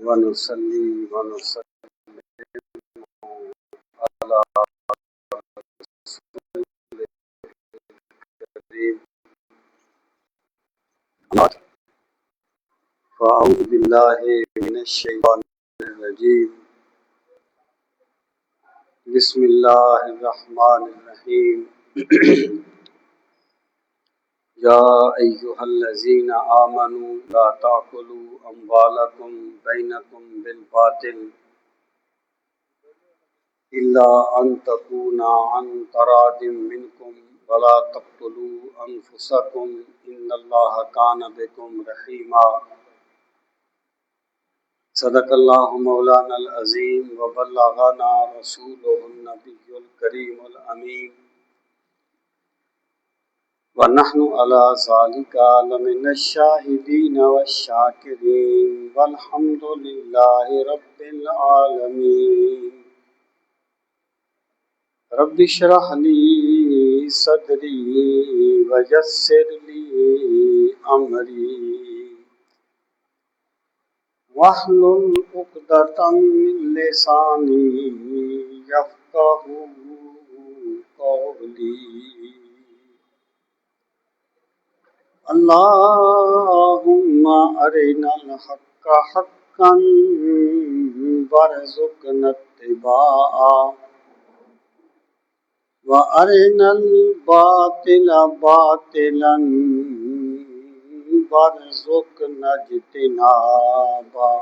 ونصلي ونسلم على رسول الكريم. فأعوذ بالله من الشيطان الرجيم. بسم الله الرحمن الرحيم. يا أيها الذين آمنوا لا تأكلوا أموالكم بينكم بالباطل إلا أن تكون عن تراض منكم ولا تقتلوا أنفسكم إن الله كان بكم رحيما. صدق الله مولانا العظيم وبلغنا رسوله النبي الكريم الأمين ونحن على ذلك لمن الشاهدين والشاكرين والحمد لله رب العالمين. رب اشرح لي صدري ويسر لي أمري واحلل عقدة من لساني يفقهوا قولي. اللهم أرنا الحق حقا وارزقنا اتباعه وأرنا الباطل باطلا وارزقنا اجتنابه.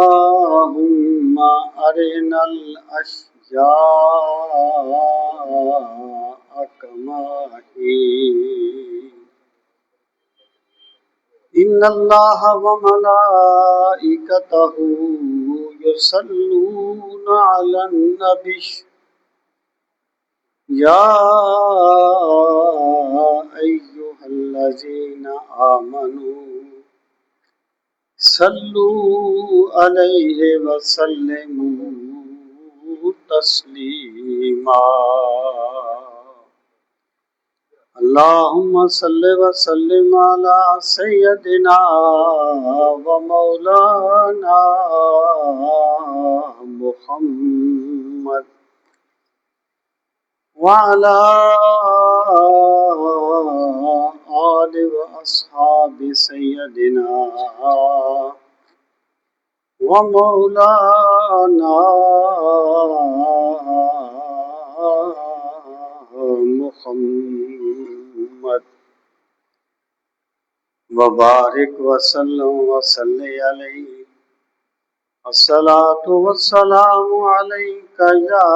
اللهم أرنا الأشياء كما هي. إن الله وملائكته يصلون على النبي يا أيها الذين آمنوا صلوا عليه وسلموا تسليما. اللهم صل وسلم على سيدنا ومولانا محمد وعلى آل وأصحاب سيدنا ومولانا محمد وبارك وسلم وصلي عليه. الصلاة والسلام عليك يا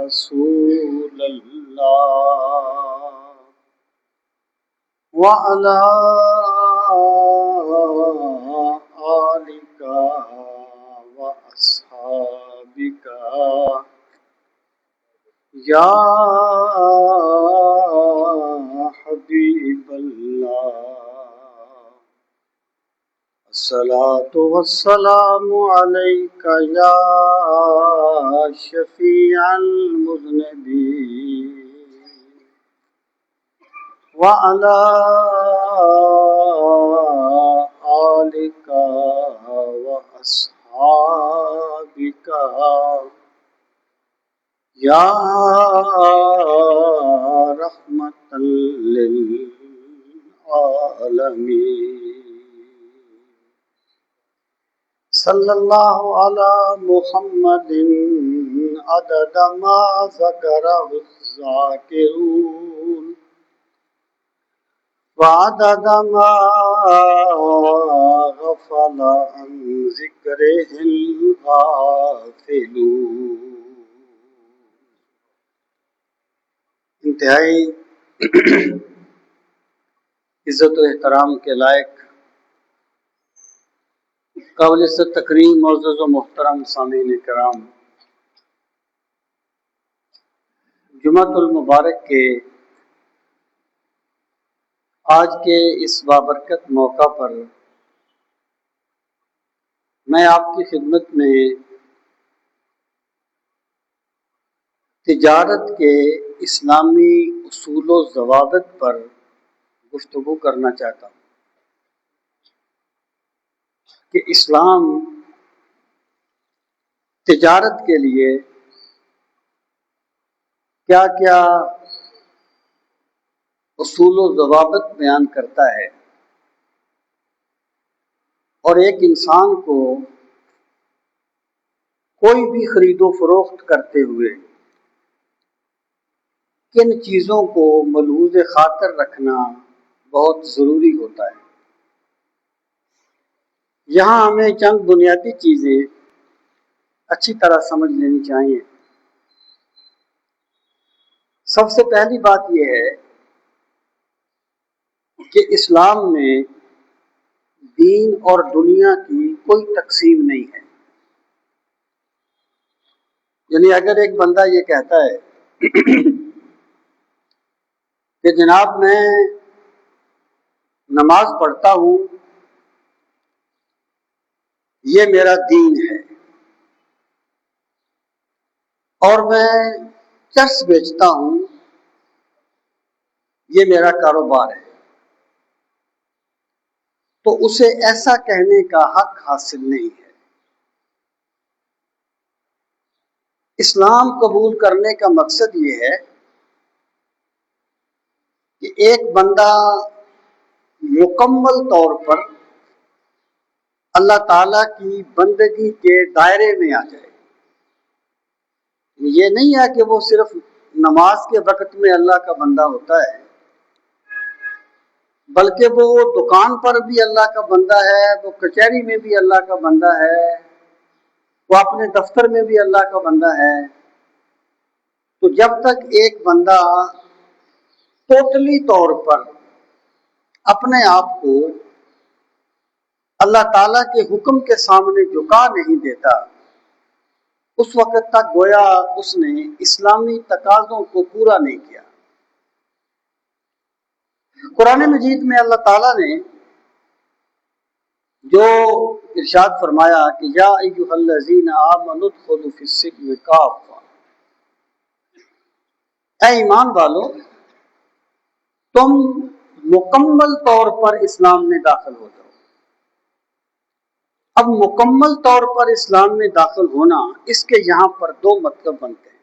رسول الله وعلى آلك وأصحابك يا حبيب الله. الصلاة والسلام عليك يا شفيع المذنبين وعلى آلك وأصحابك يا رحمة للعالمين. صلى الله على محمد عدد ما ذكره الذاكرون وعدد ما غفل عن ذكره الغافلون. انتہائی عزت و احترام کے لائق قابل تکریم معزز و محترم سامعین کرام، جمعۃ المبارک کے آج کے اس بابرکت موقع پر میں آپ کی خدمت میں تجارت کے اسلامی اصول و ضوابط پر گفتگو کرنا چاہتا ہوں۔ کہ اسلام تجارت کے لیے کیا کیا اصول و ضوابط بیان کرتا ہے، اور ایک انسان کو کوئی بھی خرید و فروخت کرتے ہوئے کن چیزوں کو ملحوظ خاطر رکھنا بہت ضروری ہوتا ہے۔ یہاں ہمیں چند بنیادی چیزیں اچھی طرح سمجھ لینی چاہیے۔ سب سے پہلی بات یہ ہے کہ اسلام میں دین اور دنیا کی کوئی تقسیم نہیں ہے۔ یعنی اگر ایک بندہ یہ کہتا ہے کہ جناب میں نماز پڑھتا ہوں، یہ میرا دین ہے، اور میں چرس بیچتا ہوں، یہ میرا کاروبار ہے، تو اسے ایسا کہنے کا حق حاصل نہیں ہے۔ اسلام قبول کرنے کا مقصد یہ ہے کہ ایک بندہ مکمل طور پر اللہ تعالیٰ کی بندگی کے دائرے میں آ جائے۔ یہ نہیں ہے کہ وہ صرف نماز کے وقت میں اللہ کا بندہ ہوتا ہے، بلکہ وہ دکان پر بھی اللہ کا بندہ ہے، وہ کچہری میں بھی اللہ کا بندہ ہے، وہ اپنے دفتر میں بھی اللہ کا بندہ ہے۔ تو جب تک ایک بندہ ٹوٹلی طور پر اپنے آپ کو اللہ تعالیٰ کے حکم کے سامنے جھکا نہیں دیتا، اس وقت تک گویا اس نے اسلامی تقاضوں کو پورا نہیں کیا۔ قرآن مجید میں اللہ تعالیٰ نے جو ارشاد فرمایا کہ یا ایھا الذین آمنوا ادخلوا فی السلم کافہ، اے ایمان والو تم مکمل طور پر اسلام میں داخل ہو جاؤ۔ اب مکمل طور پر اسلام میں داخل ہونا، اس کے یہاں پر دو مطلب بنتے ہیں۔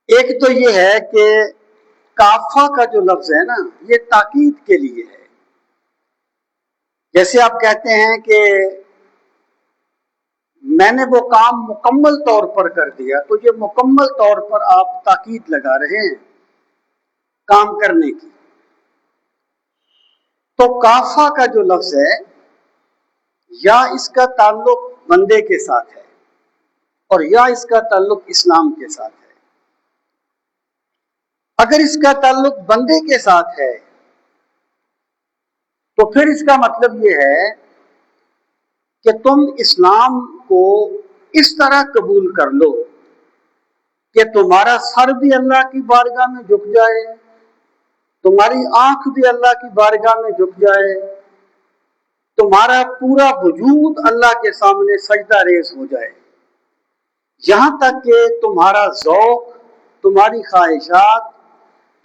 ایک تو یہ ہے کہ کافہ کا جو لفظ ہے نا، یہ تاکید کے لیے ہے۔ جیسے آپ کہتے ہیں کہ میں نے وہ کام مکمل طور پر کر دیا، تو یہ مکمل طور پر آپ تاکید لگا رہے ہیں کام کرنے کی۔ تو کافہ کا جو لفظ ہے، یا اس کا تعلق بندے کے ساتھ ہے اور یا اس کا تعلق اسلام کے ساتھ ہے۔ اگر اس کا تعلق بندے کے ساتھ ہے تو پھر اس کا مطلب یہ ہے کہ تم اسلام کو اس طرح قبول کر لو کہ تمہارا سر بھی اللہ کی بارگاہ میں جھک جائے، تمہاری آنکھ بھی اللہ کی بارگاہ میں جھک جائے، تمہارا پورا وجود اللہ کے سامنے سجدہ ریز ہو جائے، یہاں تک کہ تمہارا ذوق، تمہاری خواہشات،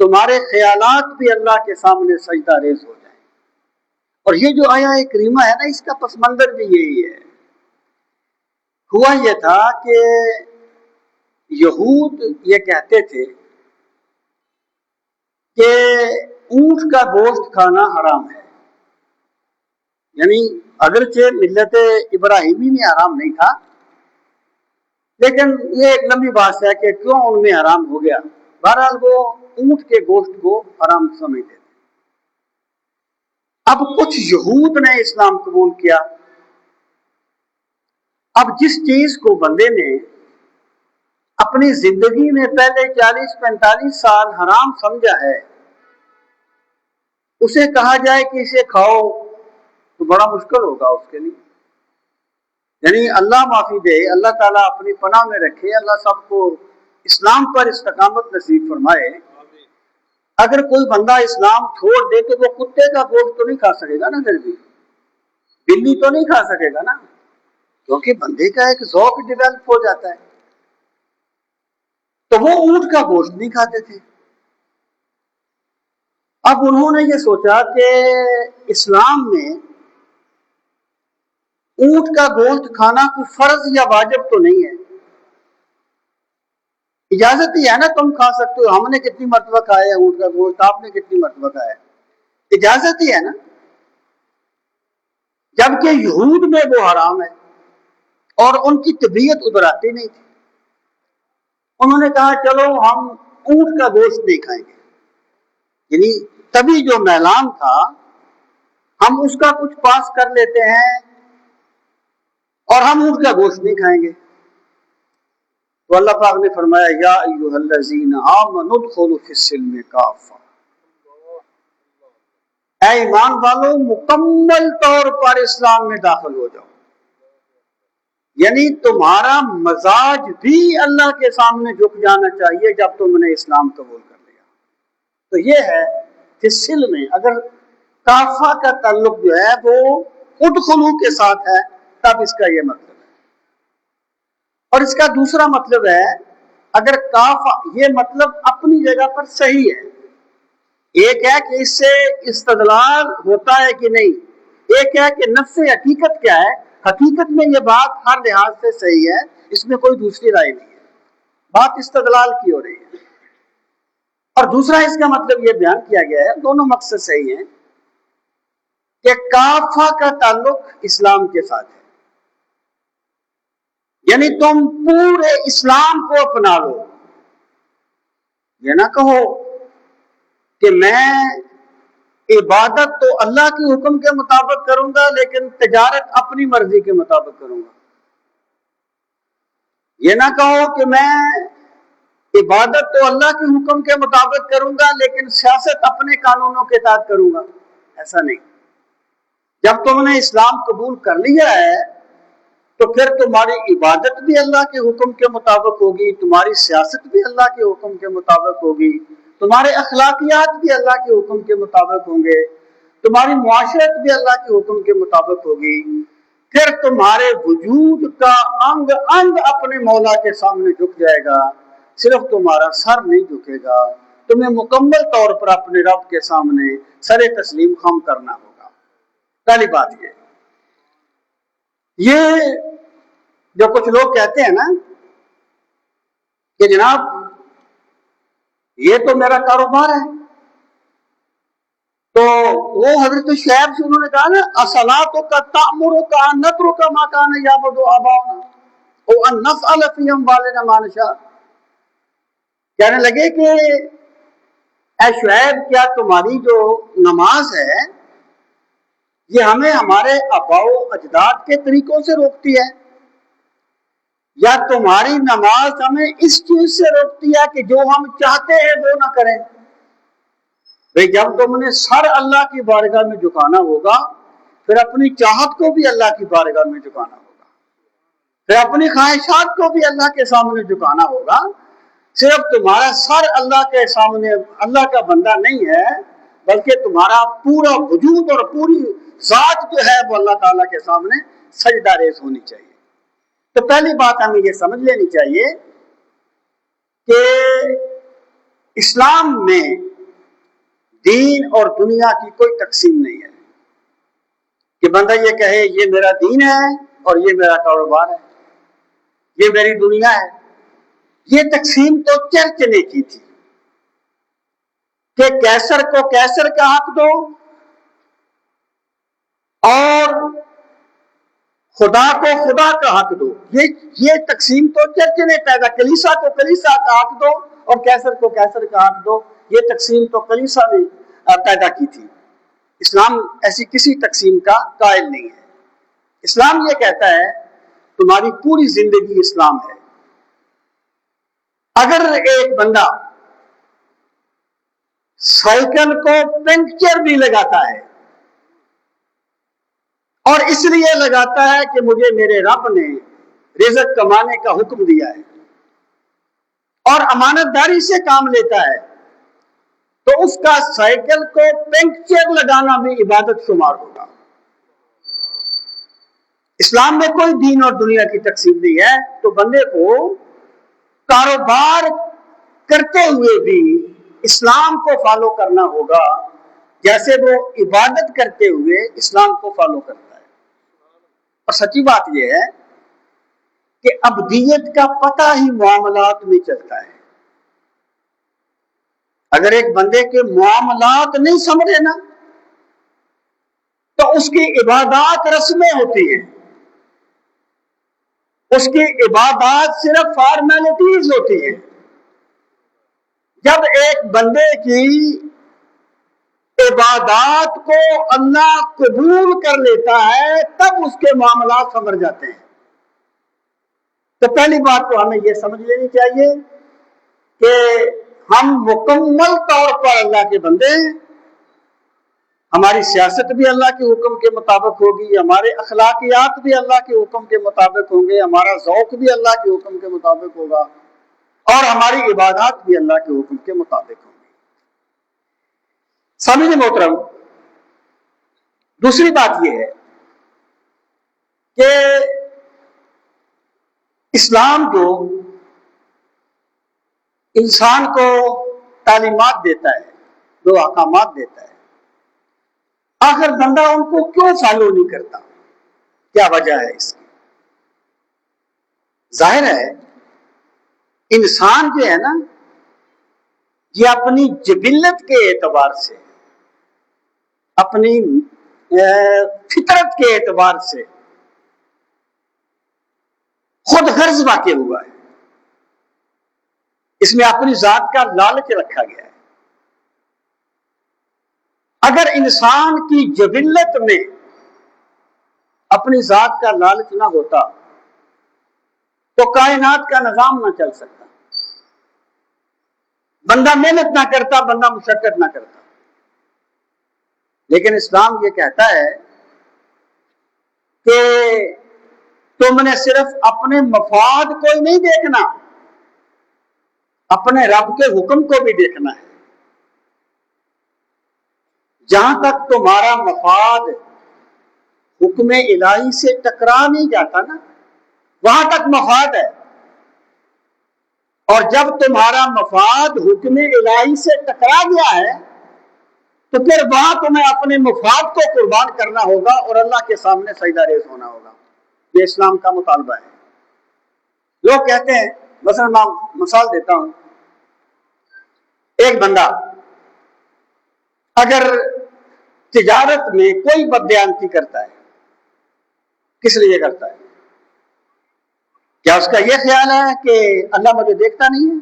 تمہارے خیالات بھی اللہ کے سامنے سجدہ ریز ہو جائیں۔ اور یہ جو آیا کریمہ ہے نا، اس کا پس منظر بھی یہی ہے۔ ہوا یہ تھا کہ یہود یہ کہتے تھے کہ اونٹ کا گوشت کھانا حرام ہے، یعنی اگرچہ ملت ابراہیمی میں حرام نہیں تھا، لیکن یہ ایک لمبی بات ہے کہ کیوں ان میں حرام ہو گیا۔ بہرحال وہ اونٹ کے گوشت کو حرام سمجھتے تھے۔ اب کچھ یہود نے اسلام قبول کیا۔ اب جس چیز کو بندے نے اپنی زندگی میں پہلے 40-45 سال حرام سمجھا ہے، اسے کہا جائے کہ اسے کھاؤ تو بڑا مشکل ہوگا اس کے لیے۔ یعنی اللہ معافی دے، اللہ تعالیٰ اپنی پناہ میں رکھے، اللہ سب کو اسلام پر استقامت نصیب فرمائے۔ اگر کوئی بندہ اسلام چھوڑ دے تو وہ کتے کا گوشت تو نہیں کھا سکے گا نا، پھر بھی بلی تو نہیں کھا سکے گا نا، کیونکہ بندے کا ایک ذوق ڈیولپ ہو جاتا ہے۔ تو وہ اونٹ کا گوشت نہیں کھاتے تھے۔ اب انہوں نے یہ سوچا کہ اسلام میں اونٹ کا گوشت کھانا کوئی فرض یا واجب تو نہیں ہے، اجازت ہی ہے نا، تم کھا سکتے ہو۔ ہم نے کتنی مرتبہ کھایا ہے اونٹ کا گوشت، آپ نے کتنی مرتبہ کھایا ہے، اجازت ہی ہے نا۔ جبکہ یہود میں وہ حرام ہے اور ان کی طبیعت ادھر آتی نہیں تھی، انہوں نے کہا چلو ہم اونٹ کا گوشت نہیں کھائیں گے، یعنی تبھی جو میلان تھا ہم اس کا کچھ پاس کر لیتے ہیں اور ہم اونٹ کا گوشت نہیں کھائیں گے۔ تو اللہ پاک نے فرمایا یا ایھا الذین آمنوا ادخلوا فی السلم کافہ، اے ایمان والو مکمل طور پر اسلام میں داخل ہو جاؤ، یعنی تمہارا مزاج بھی اللہ کے سامنے جھک جانا چاہیے جب تم نے اسلام قبول کر لیا۔ تو یہ ہے کہ سلم میں اگر کافہ کا تعلق جو ہے وہ ادخلوا کے ساتھ ہے تب اس کا یہ مطلب ہے، اور اس کا دوسرا مطلب ہے اگر کافہ، یہ مطلب اپنی جگہ پر صحیح ہے، ایک ہے کہ اس سے استدلال ہوتا ہے کہ نہیں، ایک ہے کہ نفس حقیقت کیا ہے، حقیقت میں یہ بات ہر لحاظ سے صحیح ہے، اس میں کوئی دوسری رائے نہیں ہے، بات استدلال کی ہو رہی ہے۔ اور دوسرا اس کا مطلب یہ بیان کیا گیا ہے، دونوں مقصد صحیح ہیں، کہ کافہ کا تعلق اسلام کے ساتھ ہے، یعنی تم پورے اسلام کو اپنا لو، یہ نہ کہو کہ میں عبادت تو اللہ کے حکم کے مطابق کروں گا لیکن تجارت اپنی مرضی کے مطابق کروں گا، یہ نہ کہو کہ میں عبادت تو اللہ کے حکم کے مطابق کروں گا لیکن سیاست اپنے قانونوں کے تحت کروں گا، ایسا نہیں۔ جب تم نے اسلام قبول کر لیا ہے تو پھر تمہاری عبادت بھی اللہ کے حکم کے مطابق ہوگی، تمہاری سیاست بھی اللہ کے حکم کے مطابق ہوگی، تمہارے اخلاقیات بھی اللہ کے حکم کے مطابق ہوں گے، تمہاری معاشرت بھی اللہ کے حکم کے مطابق ہوگی، پھر تمہارے وجود کا انگ انگ اپنے مولا کے سامنے جھک جائے گا، صرف تمہارا سر نہیں جھکے گا، تمہیں مکمل طور پر اپنے رب کے سامنے سر تسلیم خم کرنا ہوگا۔ پہلی بات یہ جو کچھ لوگ کہتے ہیں نا کہ جناب یہ تو میرا کاروبار ہے، تو وہ حضرت شعیب سے انہوں نے کہا نا اصلاتک تأمرک ان نترک ما کان یعبد آباؤنا وان نفعل فی اموالنا ما نشاء، کہنے لگے کہ اے شعیب کیا تمہاری جو نماز ہے یہ ہمیں ہمارے آباء و اجداد کے طریقوں سے روکتی ہے، یا تمہاری نماز ہمیں اس چیز سے روکتی ہے کہ جو ہم چاہتے ہیں وہ نہ کریں؟ بھئی جب تم نے سر اللہ کی بارگاہ میں جھکانا ہوگا پھر اپنی چاہت کو بھی اللہ کی بارگاہ میں جھکانا ہوگا، پھر اپنی خواہشات کو بھی اللہ کے سامنے جھکانا ہوگا، صرف تمہارا سر اللہ کے سامنے اللہ کا بندہ نہیں ہے بلکہ تمہارا پورا وجود اور پوری ذات جو ہے وہ اللہ تعالیٰ کے سامنے سجدہ ریز ہونی چاہیے۔ تو پہلی بات ہمیں یہ سمجھ لینی چاہیے کہ اسلام میں دین اور دنیا کی کوئی تقسیم نہیں ہے کہ بندہ یہ کہے یہ میرا دین ہے اور یہ میرا کاروبار ہے، یہ میری دنیا ہے۔ یہ تقسیم تو چرچ نے کی تھی کہ کیسر کو کیسر کا حق دو اور خدا کو خدا کا حق دو، یہ تقسیم تو چرچ نے پیدا، کلیسا کو کلیسا کا حق دو اور کیسر کو کیسر کا حق دو، یہ تقسیم تو کلیسا نے پیدا کی تھی۔ اسلام ایسی کسی تقسیم کا قائل نہیں ہے۔ اسلام یہ کہتا ہے تمہاری پوری زندگی اسلام ہے۔ اگر ایک بندہ سائیکل کو پنکچر بھی لگاتا ہے اور اس لیے لگاتا ہے کہ مجھے میرے رب نے رزق کمانے کا حکم دیا ہے اور امانت داری سے کام لیتا ہے تو اس کا سائیکل کو پنکچر لگانا بھی عبادت شمار ہوگا۔ اسلام میں کوئی دین اور دنیا کی تقسیم نہیں ہے، تو بندے کو کاروبار کرتے ہوئے بھی اسلام کو فالو کرنا ہوگا جیسے وہ عبادت کرتے ہوئے اسلام کو فالو کرتا ہے۔ اور سچی بات یہ ہے کہ ابدیت کا پتہ ہی معاملات میں چلتا ہے. اگر ایک بندے کے معاملات نہیں سمجھے نا تو اس کی عبادات رسمیں ہوتی ہیں, اس کی عبادات صرف فارمیلٹیز ہوتی ہیں. جب ایک بندے کی عبادات کو اللہ قبول کر لیتا ہے تب اس کے معاملات سمجھ جاتے ہیں. تو پہلی بات تو ہمیں یہ سمجھ لینی چاہیے کہ ہم مکمل طور پر اللہ کے بندے ہیں. ہماری سیاست بھی اللہ کے حکم کے مطابق ہوگی, ہمارے اخلاقیات بھی اللہ کے حکم کے مطابق ہوں گے, ہمارا ذوق بھی اللہ کے حکم کے مطابق ہوگا, اور ہماری عبادات بھی اللہ کے حکم کے مطابق ہوں گی. سامعین محترم, دوسری بات یہ ہے کہ اسلام جو انسان کو تعلیمات دیتا ہے, جو احکامات دیتا ہے, آخر بندہ ان کو کیوں فالو نہیں کرتا؟ کیا وجہ ہے اس کی؟ ظاہر ہے انسان جو ہے نا یہ اپنی جبلت کے اعتبار سے, اپنی فطرت کے اعتبار سے خود غرض واقع ہوا ہے. اس میں اپنی ذات کا لالچ رکھا گیا ہے. اگر انسان کی جبلت میں اپنی ذات کا لالچ نہ ہوتا تو کائنات کا نظام نہ چل سکتا, بندہ محنت نہ کرتا, بندہ مشقت نہ کرتا. لیکن اسلام یہ کہتا ہے کہ تم نے صرف اپنے مفاد کو ہی نہیں دیکھنا, اپنے رب کے حکم کو بھی دیکھنا ہے. جہاں تک تمہارا مفاد حکم الہی سے ٹکرا نہیں جاتا نا, وہاں تک مفاد ہے. اور جب تمہارا مفاد حکم الہی سے ٹکرا گیا ہے تو پھر وہاں تمہیں اپنے مفاد کو قربان کرنا ہوگا اور اللہ کے سامنے سجدہ ریز ہونا ہوگا. یہ اسلام کا مطالبہ ہے. لوگ کہتے ہیں, مثلا میں مثال دیتا ہوں, ایک بندہ اگر تجارت میں کوئی بددیانتی کرتا ہے, کس لیے کرتا ہے؟ کیا اس کا یہ خیال ہے کہ اللہ مجھے دیکھتا نہیں ہے؟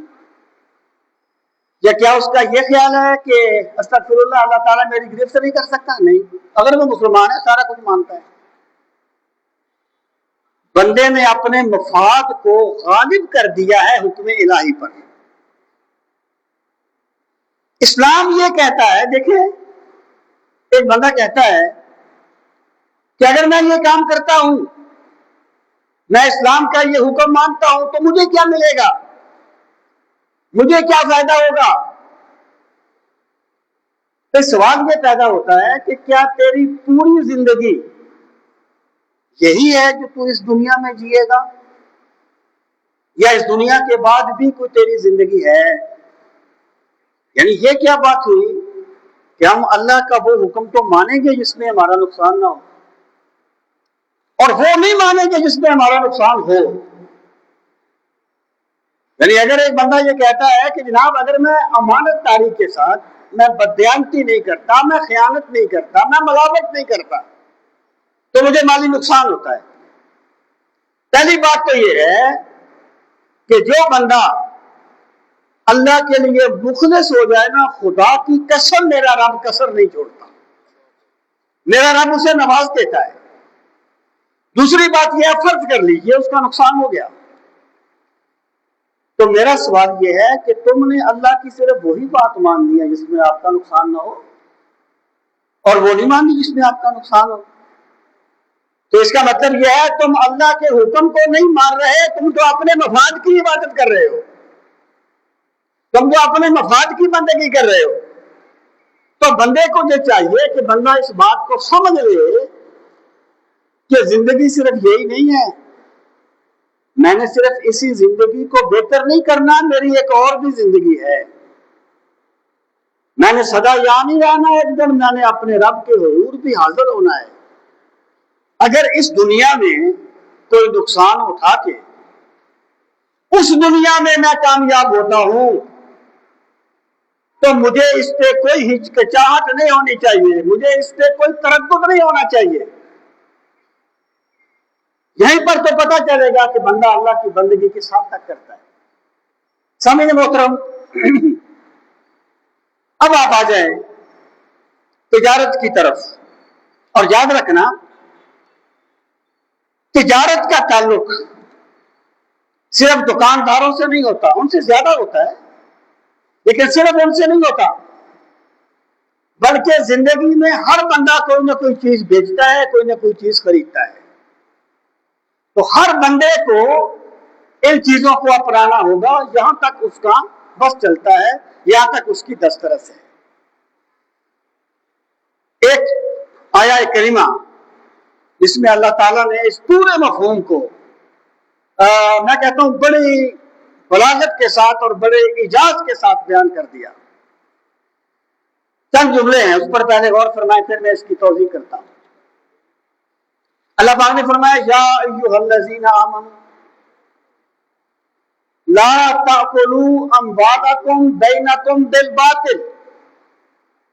یا کیا اس کا یہ خیال ہے کہ استغفر اللہ, اللہ تعالیٰ میری گرفت نہیں کر سکتا؟ نہیں. اگر وہ مسلمان ہے سارا کچھ مانتا ہے. بندے نے اپنے مفاد کو غالب کر دیا ہے حکم الہی پر. اسلام یہ کہتا ہے, دیکھیں ایک بندہ کہتا ہے کہ اگر میں یہ کام کرتا ہوں, میں اسلام کا یہ حکم مانتا ہوں, تو مجھے کیا ملے گا, مجھے کیا فائدہ ہوگا؟ تو سوال یہ پیدا ہوتا ہے کہ کیا تیری پوری زندگی یہی ہے جو تو اس دنیا میں جیے گا, یا اس دنیا کے بعد بھی کوئی تیری زندگی ہے؟ یعنی یہ کیا بات ہوئی کہ ہم اللہ کا وہ حکم تو مانیں گے جس میں ہمارا نقصان نہ ہو, اور وہ نہیں مانیں گے جس میں ہمارا نقصان ہو. یعنی اگر ایک بندہ یہ کہتا ہے کہ جناب اگر میں امانت داری کے ساتھ, میں بددیانتی نہیں کرتا, میں خیانت نہیں کرتا, میں ملاوٹ نہیں کرتا, تو مجھے مالی نقصان ہوتا ہے. پہلی بات تو یہ ہے کہ جو بندہ اللہ کے لیے مخلص ہو جائے نا, خدا کی قسم میرا رب کسر نہیں چھوڑتا, میرا رب اسے نواز دیتا ہے. دوسری بات یہ ہے, فرض کر لیجئے اس کا نقصان ہو گیا, تو میرا سوال یہ ہے کہ تم نے اللہ کی صرف وہی بات مان لی ہے جس میں آپ کا نقصان نہ ہو, اور وہ نہیں مان لی جس میں آپ کا نقصان ہو. تو اس کا مطلب یہ ہے تم اللہ کے حکم کو نہیں مان رہے, تم تو اپنے مفاد کی عبادت کر رہے ہو, تم تو اپنے مفاد کی بندگی کر رہے ہو. تو بندے کو یہ چاہیے کہ بندہ اس بات کو سمجھ لے کہ زندگی صرف یہی نہیں ہے, میں نے صرف اسی زندگی کو بہتر نہیں کرنا, میری ایک اور بھی زندگی ہے. میں نے سدا یہاں نہیں رہنا, ایک دن میں نے اپنے رب کے حضور بھی حاضر ہونا ہے. اگر اس دنیا میں کوئی نقصان اٹھا کے اس دنیا میں کامیاب ہوتا ہوں تو مجھے اس پہ کوئی ہچکچاہٹ نہیں ہونی چاہیے، مجھے اس پہ کوئی تردد نہیں ہونا چاہیے۔ یہیں پر تو پتہ چلے گا کہ بندہ اللہ کی بندگی کس حد تک کرتا ہے۔ سامعین محترم، اب آپ آ جائیں تجارت کی طرف، اور یاد رکھنا تجارت کا تعلق صرف دکانداروں سے نہیں ہوتا، ان سے زیادہ ہوتا ہے، لیکن صرف ان سے نہیں ہوتا، بلکہ زندگی میں ہر بندہ کوئی نہ کوئی چیز بیچتا ہے، کوئی نہ کوئی چیز خریدتا ہے۔ تو ہر بندے کو ان چیزوں کو اپنانا ہوگا جہاں تک اس کا بس چلتا ہے، یہاں تک اس کی دسترس ہے۔ ایک آیا کریمہ جس میں اللہ تعالیٰ نے اس پورے مفہوم کو میں کہتا ہوں بڑی بلاغت کے ساتھ اور بڑے اعجاز کے ساتھ بیان کر دیا۔ چند جملے ہیں، اس پر پہلے غور فرمائیں، پھر میں اس کی توضیح کرتا ہوں۔ اللہ پاک نے فرمایا یا ایھا الذین آمنوا لا تأکلوا اموالکم بینکم بالباطل،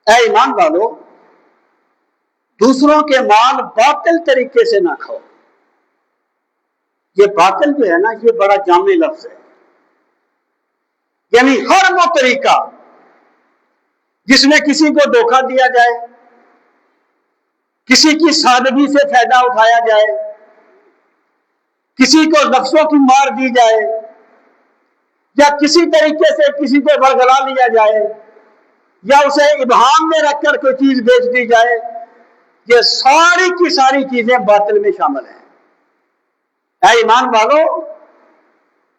اے ایمان والو دوسروں کے مال باطل طریقے سے نہ کھاؤ۔ یہ باطل جو ہے نا، یہ بڑا جامع لفظ ہے، یعنی ہر وہ طریقہ جس میں کسی کو دھوکہ دیا جائے، کسی کی سادگی سے فائدہ اٹھایا جائے، کسی کو نفسوں کی مار دی جائے، یا کسی طریقے سے کسی کو برگلا لیا جائے، یا اسے ابہام میں رکھ کر کوئی چیز بیچ دی جائے، یہ ساری کی ساری چیزیں باطل میں شامل ہیں۔ اے ایمان والو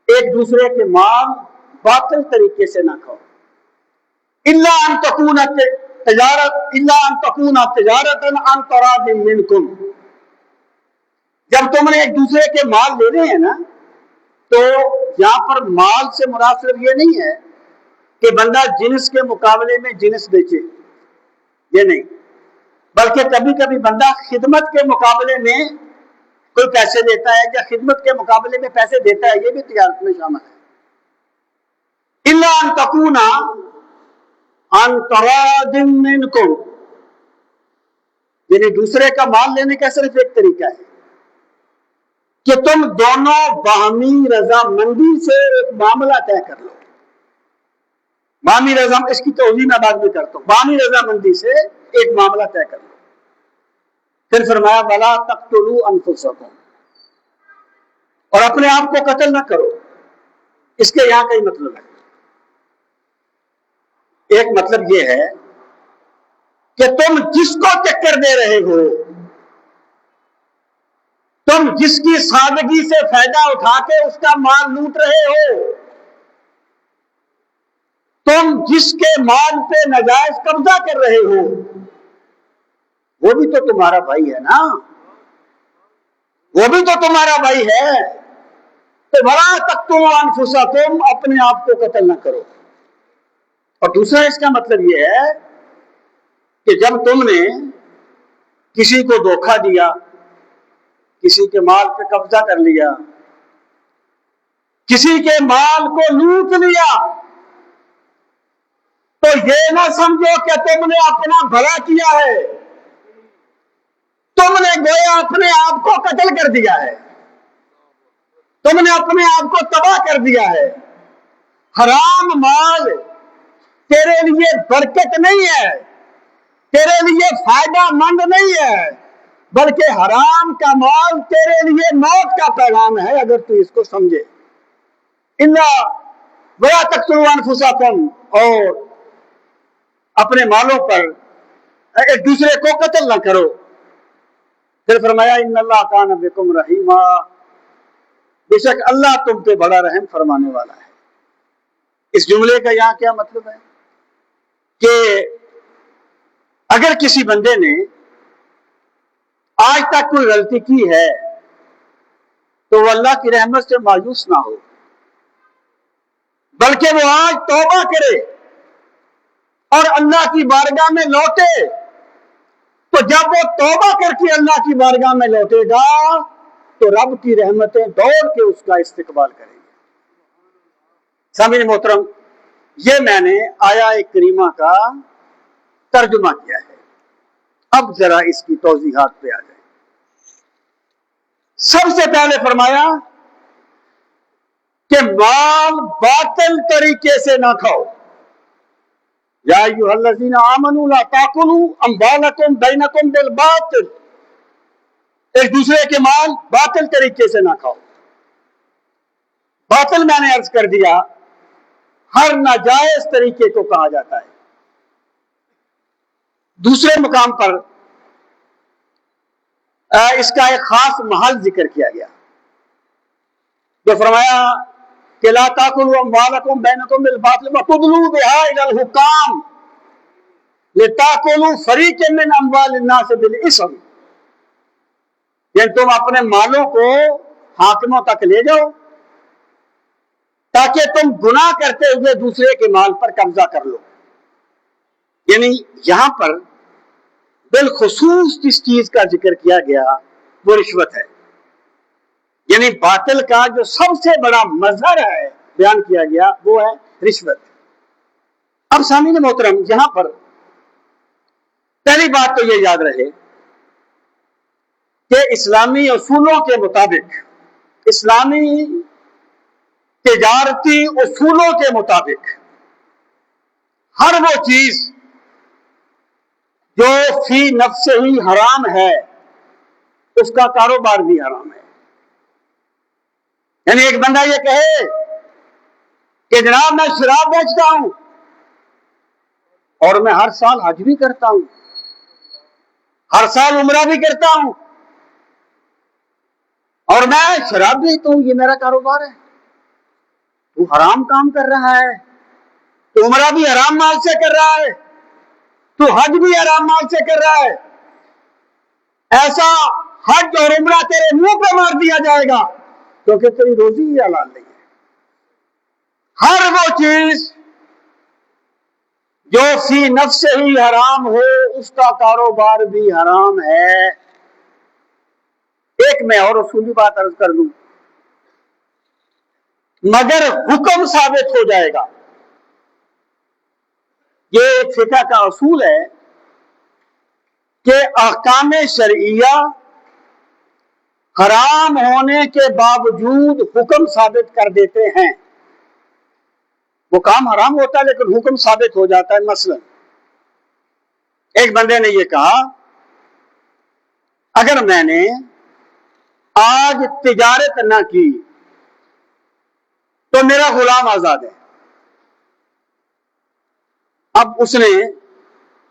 ایک دوسرے کے مال باطل طریقے سے نہ کھاؤ، الا ان تکون تجارت عن تراض منکم، جب تم نے ایک دوسرے کے مال لینے ہیں نا، تو یہاں پر مال سے مراد صرف یہ نہیں ہے کہ بندہ جنس کے مقابلے میں جنس بیچے، یہ نہیں، بلکہ کبھی کبھی بندہ خدمت کے مقابلے میں کوئی پیسے دیتا ہے یا خدمت کے مقابلے میں پیسے دیتا ہے، یہ بھی تجارت میں شامل ہے۔ الا ان تکون عن تراض منکم، یعنی دوسرے کا مال لینے کا صرف ایک طریقہ ہے کہ تم دونوں باہمی رضامندی سے ایک معاملہ طے کر لو۔ باہمی رضامندی، اس کی توضیح میں بعد میں کرتا ہوں، باہمی رضامندی سے ایک معاملہ طے کر لو۔ پھر فرمایا وَلَا تَقْتُلُوا أَنفُسَكُمْ، اور اپنے آپ کو قتل نہ کرو۔ اس کے یہاں کئی مطلب ہے۔ ایک مطلب یہ ہے کہ تم جس کو ٹکر دے رہے ہو، تم جس کی سادگی سے فائدہ اٹھا کے اس کا مال لوٹ رہے ہو، تم جس کے مال پہ ناجائز قبضہ کر رہے ہو، وہ بھی تو تمہارا بھائی ہے نا، وہ بھی تو تمہارا بھائی ہے۔ تو وَلَا تَقْتُلُوا أَنفُسَكُمْ، اپنے آپ کو قتل نہ کرو۔ اور دوسرا اس کا مطلب یہ ہے کہ جب تم نے کسی کو دھوکہ دیا، کسی کے مال پہ قبضہ کر لیا، کسی کے مال کو لوٹ لیا، تو یہ نہ سمجھو کہ تم نے اپنا بھلا کیا ہے، تم نے گویا اپنے آپ کو قتل کر دیا ہے، تم نے اپنے آپ کو تباہ کر دیا ہے۔ حرام مال تیرے لیے برکت نہیں ہے، تیرے لیے فائدہ مند نہیں ہے، بلکہ حرام کا مال تیرے لیے موت کا پیغام ہے اگر تو اس کو سمجھے۔ وَلَا تَقْتُلُوا أَنفُسَكُمْ، اور اپنے مالوں پر ایک دوسرے کو قتل نہ کرو۔ پھر فرمایا ان اللہ کان بکم رحیما، بے شک اللہ تم پہ بڑا رحم فرمانے والا ہے۔ اس جملے کا یہاں کیا مطلب ہے کہ اگر کسی بندے نے آج تک کوئی غلطی کی ہے تو وہ اللہ کی رحمت سے مایوس نہ ہو، بلکہ وہ آج توبہ کرے اور اللہ کی بارگاہ میں لوٹے، تو جب وہ توبہ کر کے اللہ کی بارگاہ میں لوٹے گا تو رب کی رحمتیں دوڑ کے اس کا استقبال کریں گے۔ سامعین محترم، یہ میں نے آیا کریمہ کا ترجمہ کیا ہے، اب ذرا اس کی توضیحات پہ آ جائیں۔ سب سے پہلے فرمایا کہ مال باطل طریقے سے نہ کھاؤ، یا ایھا الذین آمنوا لا تاکلوا اموالکم بینکم بالباطل، ایک دوسرے کے مال باطل طریقے سے نہ کھاؤ۔ باطل میں نے عرض کر دیا ہر ناجائز طریقے کو کہا جاتا ہے۔ دوسرے مقام پر اس کا ایک خاص محل ذکر کیا گیا، جو فرمایا کہ لا تاکلوا اموالکم بینکم بالباطل وتدلوا بها الى الحکام لتاکلوا فریقا من اموال الناس بالاثم، یعنی تم اپنے مالوں کو حاکموں تک لے جاؤ تاکہ تم گناہ کرتے ہوئے دوسرے کے مال پر قبضہ کر لو۔ یعنی یہاں پر بالخصوص جس چیز کا ذکر کیا گیا وہ رشوت ہے، یعنی باطل کا جو سب سے بڑا مظہر ہے بیان کیا گیا وہ ہے رشوت۔ اب سامعین محترم، یہاں پر پہلی بات تو یہ یاد رہے کہ اسلامی اصولوں کے مطابق، اسلامی تجارتی اصولوں کے مطابق، ہر وہ چیز جو فی نفس ہی حرام ہے اس کا کاروبار بھی حرام ہے۔ یعنی ایک بندہ یہ کہے کہ جناب میں شراب بیچتا ہوں اور میں ہر سال حج بھی کرتا ہوں، ہر سال عمرہ بھی کرتا ہوں اور میں شراب بیچتا ہوں، یہ میرا کاروبار ہے، تو حرام کام کر رہا ہے، تو عمرہ بھی حرام مال سے کر رہا ہے، تو حج بھی حرام مال سے کر رہا ہے، ایسا حج اور عمرہ تیرے منہ پہ مار دیا جائے گا کیونکہ تیری روزی ہی حلال نہیں ہے۔ ہر وہ چیز جو فی نفس ہی حرام ہو اس کا کاروبار بھی حرام ہے۔ ایک میں اور اصولی بات عرض کر دوں، مگر حکم ثابت ہو جائے گا، یہ ایک فقہ کا اصول ہے کہ احکام شرعیہ حرام ہونے کے باوجود حکم ثابت کر دیتے ہیں۔ وہ کام حرام ہوتا ہے لیکن حکم ثابت ہو جاتا ہے۔ مثلا ایک بندے نے یہ کہا اگر میں نے آج تجارت نہ کی تو میرا غلام آزاد ہے۔ اب اس نے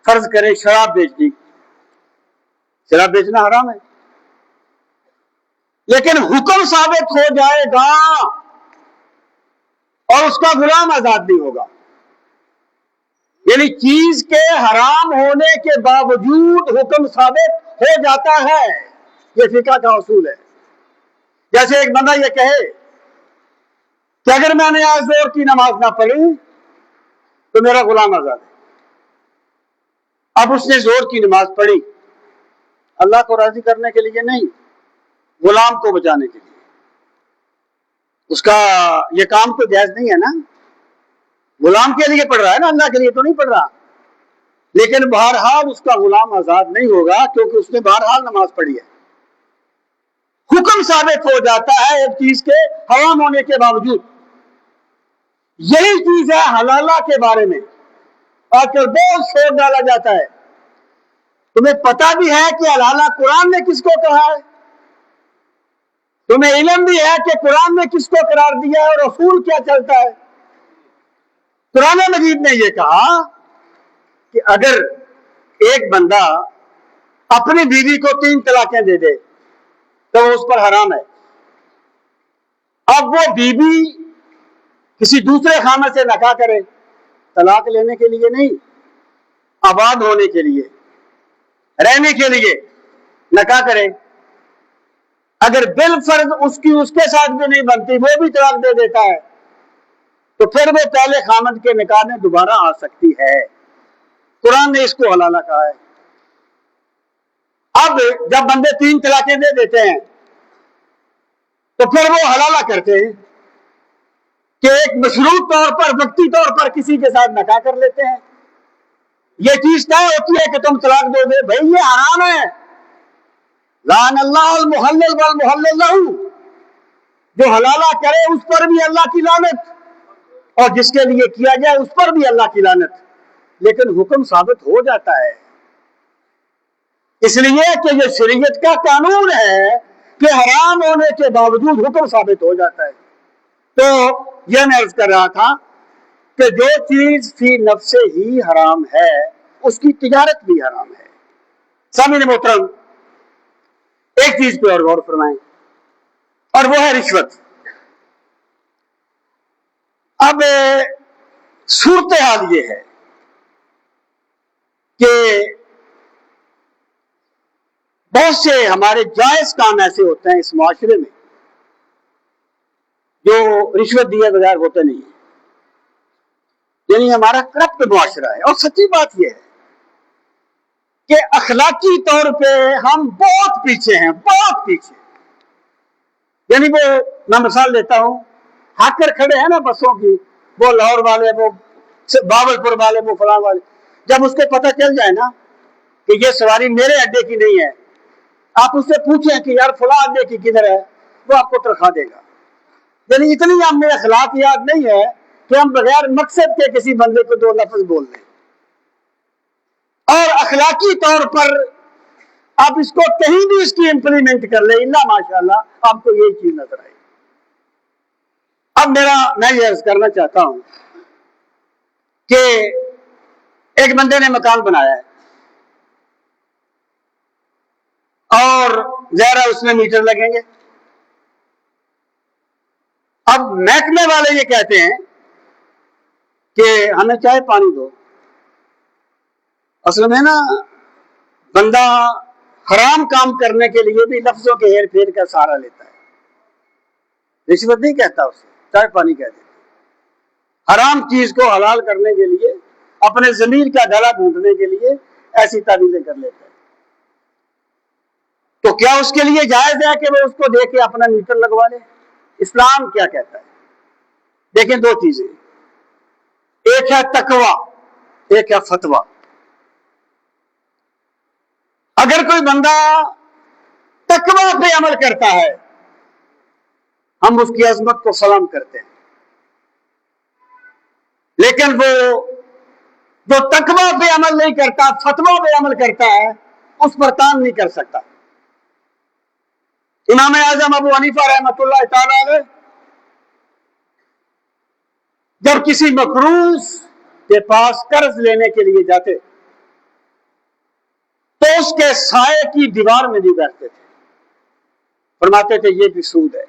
فرض کرے شراب بیچ دی، شراب بیچنا حرام ہے لیکن حکم ثابت ہو جائے گا اور اس کا غلام آزاد نہیں ہوگا، یعنی چیز کے حرام ہونے کے باوجود حکم ثابت ہو جاتا ہے، یہ فقہ کا اصول ہے۔ جیسے ایک بندہ یہ کہے کہ اگر میں نے آج ظہر کی نماز نہ پڑھی تو میرا غلام آزاد ہے۔ اب اس نے ظہر کی نماز پڑھی، اللہ کو راضی کرنے کے لیے نہیں، غلام کو بچانے کے لیے، اس کا یہ کام تو جائز نہیں ہے نا، غلام کے لیے پڑھ رہا ہے نا، اللہ کے لیے تو نہیں پڑھ رہا، لیکن بہرحال اس کا غلام آزاد نہیں ہوگا کیونکہ اس نے بہرحال نماز پڑھی ہے۔ حکم ثابت ہو جاتا ہے ایک چیز کے حرام ہونے کے باوجود۔ یہی چیز ہے حلالہ کے بارے میں، آج کل بہت شور ڈالا جاتا ہے۔ تمہیں پتہ بھی ہے کہ حلالہ قرآن نے کس کو کہا ہے، تمہیں علم بھی ہے کہ قرآن نے کس کو قرار دیا ہے اور اصول کیا چلتا ہے۔ قرآن مجید نے یہ کہا کہ اگر ایک بندہ اپنی بیوی کو 3 طلاقیں دے دے تو وہ اس پر حرام ہے۔ اب وہ بیوی کسی دوسرے خامد سے نکاح کرے، طلاق لینے کے لیے نہیں، آباد ہونے کے لیے، رہنے کے لیے نکاح کرے، اگر بالفرض اس کے ساتھ بھی نہیں بنتی، وہ بھی طلاق دے دیتا ہے تو پھر وہ پہلے خامد کے نکاح میں دوبارہ آ سکتی ہے۔ قرآن نے اس کو حلالہ کہا ہے۔ اب جب بندے 3 طلاقیں دے دیتے ہیں تو پھر وہ حلالہ کرتے ہیں کہ ایک مشروط طور پر وقتی طور پر کسی کے ساتھ نکاح کر لیتے ہیں. یہ چیز طے ہوتی ہے کہ تم طلاق دو گے. بھائی یہ حرام ہے. لعن اللہ المحلل والمحلل لہ. جو حلالہ کرے اس پر بھی اللہ کی لعنت اور جس کے لیے کیا جائے اس پر بھی اللہ کی لعنت. لیکن حکم ثابت ہو جاتا ہے اس لیے کہ یہ شریعت کا قانون ہے کہ حرام ہونے کے باوجود حکم ثابت ہو جاتا ہے. تو یہ میں عرض کر رہا تھا کہ جو چیز فی نفس ہی حرام ہے اس کی تجارت بھی حرام ہے. سامعین محترم ایک چیز پہ اور غور فرمائیں اور وہ ہے رشوت. اب صورتحال یہ ہے کہ بہت سے ہمارے جائز کام ایسے ہوتے ہیں اس معاشرے میں جو رشوت دیے بغیر ہوتے نہیں ہیں. یعنی ہمارا کرپٹ معاشرہ ہے. اور سچی بات یہ ہے کہ اخلاقی طور پہ ہم بہت پیچھے ہیں, بہت پیچھے. یعنی وہ میں مثال دیتا ہوں, ہاکر کھڑے ہیں نا بسوں کی, وہ لاہور والے, وہ باولپور والے, وہ فلاں والے. جب اس کو پتہ چل جائے نا کہ یہ سواری میرے اڈے کی نہیں ہے, آپ اس سے پوچھیں کہ یار فلاں اڈے کی کدھر ہے, وہ آپ کو تنخواہ دے گا. یعنی اتنی ہم میں اخلاقیات نہیں ہے کہ ہم بغیر مقصد کے کسی بندے کو 2 لفظ بول دیں. اور اخلاقی طور پر آپ اس کو کہیں بھی اس کی امپلیمنٹ کر لیں, اللہ ماشاءاللہ آپ کو یہی چیز نظر آئے. اب میں یہ عرض کرنا چاہتا ہوں کہ ایک بندے نے مکان بنایا ہے اور ظاہر ہے اس میں میٹر لگیں گے. اب محکمے والے یہ کہتے ہیں کہ ہمیں چاہے پانی دو. اصل میں نا بندہ حرام کام کرنے کے لیے بھی لفظوں کے ہیر پھیر کا سہارا لیتا ہے. رشوت نہیں کہتا اسے, چاہے پانی کہہ دیتا. حرام چیز کو حلال کرنے کے لیے, اپنے ضمیر کا گلا ڈھونڈنے کے لیے ایسی تعویذیں کر لیتا ہے. تو کیا اس کے لیے جائز ہے کہ وہ اس کو دے کے اپنا میٹر لگوا لے؟ اسلام کیا کہتا ہے؟ دیکھیں 2 چیزیں, ایک ہے تقوی, ایک ہے فتویٰ. اگر کوئی بندہ تقوی پہ عمل کرتا ہے ہم اس کی عظمت کو سلام کرتے ہیں, لیکن وہ جو تقوی پہ عمل نہیں کرتا, فتویٰ پہ عمل کرتا ہے, اس پر کام نہیں کر سکتا. امام اعظم ابو حنیفہ رحمۃ اللہ تعالی علیہ جب کسی مقروض کے پاس قرض لینے کے لیے جاتے تو اس کے سائے کی دیوار میں نہیں بیٹھتے تھے, فرماتے تھے یہ بھی سود ہے,